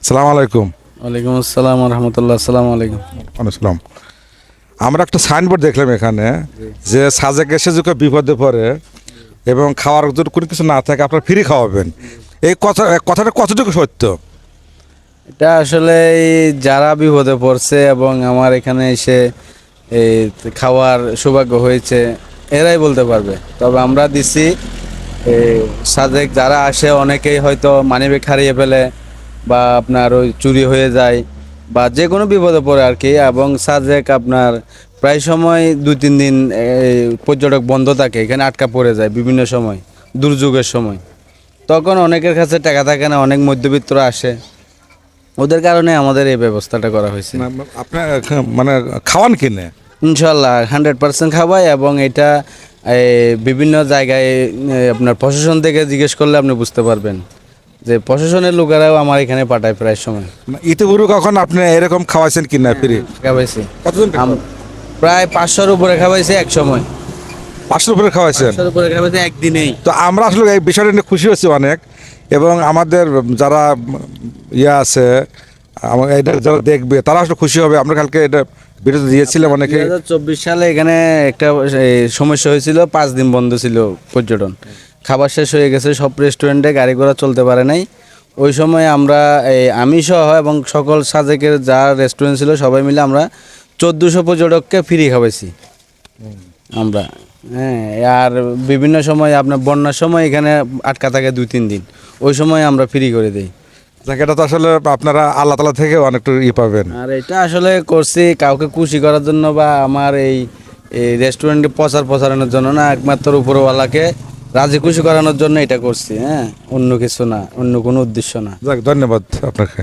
সালাম আলাইকুম। ওয়ালাইকুম আসসালাম রহমতুল্লাহ। আসসালামু আলাইকুম। আসসালাম। আমরা একটা সাইনবোর্ড দেখলাম এখানে যে সাজেক এসে যদি কেউ বিপদে পড়ে এবং খাওয়ার যদি কোনো কিছু না থাকে আপনারা ফ্রি খাওয়াবেন, এই কথাটা কতটুকু সত্য? এটা আসলে এই যারা বিপদে পড়ছে এবং আমার এখানে এসে এই খাওয়ার সৌভাগ্য হয়েছে এরাই বলতে পারবে। তবে আমরা দিছি সাজেক যারা আসে অনেকেই হয়তো মানিব্যাগ হারিয়ে ফেলে বা আপনার ওই চুরি হয়ে যায় বা যে কোনো বিপদে পড়ে আর কি। এবং সাজেক আপনার প্রায় সময় 2-3 দিন পর্যটক বন্ধ থাকে, এখানে আটকা পড়ে যায় বিভিন্ন সময়, দুর্যোগের সময়। তখন অনেকের কাছে টাকা থাকে না, অনেক মধ্যবিত্তরা আসে, ওদের কারণে আমাদের এই ব্যবস্থাটা করা হয়েছে। আপনার মানে খাওয়ান কিনে? ইনশাল্লাহ 100% খাওয়াই এবং এটা বিভিন্ন জায়গায় আপনার প্রশাসন থেকে জিজ্ঞেস করলে আপনি বুঝতে পারবেন যে প্রশাসনের লোকেরাও আমার এখানে পাঠায় প্রায় সময়। ইতিপূর্বে কখন আপনি এরকম খাওয়াইছেন কিনা ফ্রি? খাওয়াইছি কতজন? প্রায় 500-র উপরে খাওয়াইছে এক সময়। 500 উপরে খাওয়াইছেন? 500-র উপরে খাওয়াইছে একদিনেই। তো আমরা আসলে এই বিষয়টা নিয়ে খুশি হচ্ছি অনেক, এবং আমাদের যারা আছে এটা যারা দেখবে তারা আসলে খুশি হবে। আমরা কালকে এটা ভিডিও দিয়েছিলাম অনেকে। 2024 সালে এখানে একটা সমস্যা হয়েছিল, 5 দিন বন্ধ ছিল পর্যটন, খাবার শেষ হয়ে গেছে, সব রেস্টুরেন্টে গাড়ি ঘোড়া চলতে পারে নাই। ওই সময় আমরা আমি সহ এবং সকল সাজেকের যা রেস্টুরেন্ট ছিল সবাই মিলে আমরা 1400 পর্যটককে ফ্রি খাওয়াইছি আমরা। হ্যাঁ, আর বিভিন্ন সময় আপনার বন্যার সময় এখানে আটকা থাকে 2-3 দিন, ওই সময় আমরা ফ্রি করে দিই। এটা তো আসলে আপনারা আল্লাহ তালা থেকে অনেকটা পাবেন। আর এটা আসলে করছি কাউকে খুশি করার জন্য বা আমার এই রেস্টুরেন্টে প্রচারের জন্য না, একমাত্র উপরওয়ালাকে রাজি খুশি করানোর জন্য এটা করছি। হ্যাঁ, অন্য কিছু না, অন্য কোনো উদ্দেশ্য না। যাক, ধন্যবাদ আপনাকে।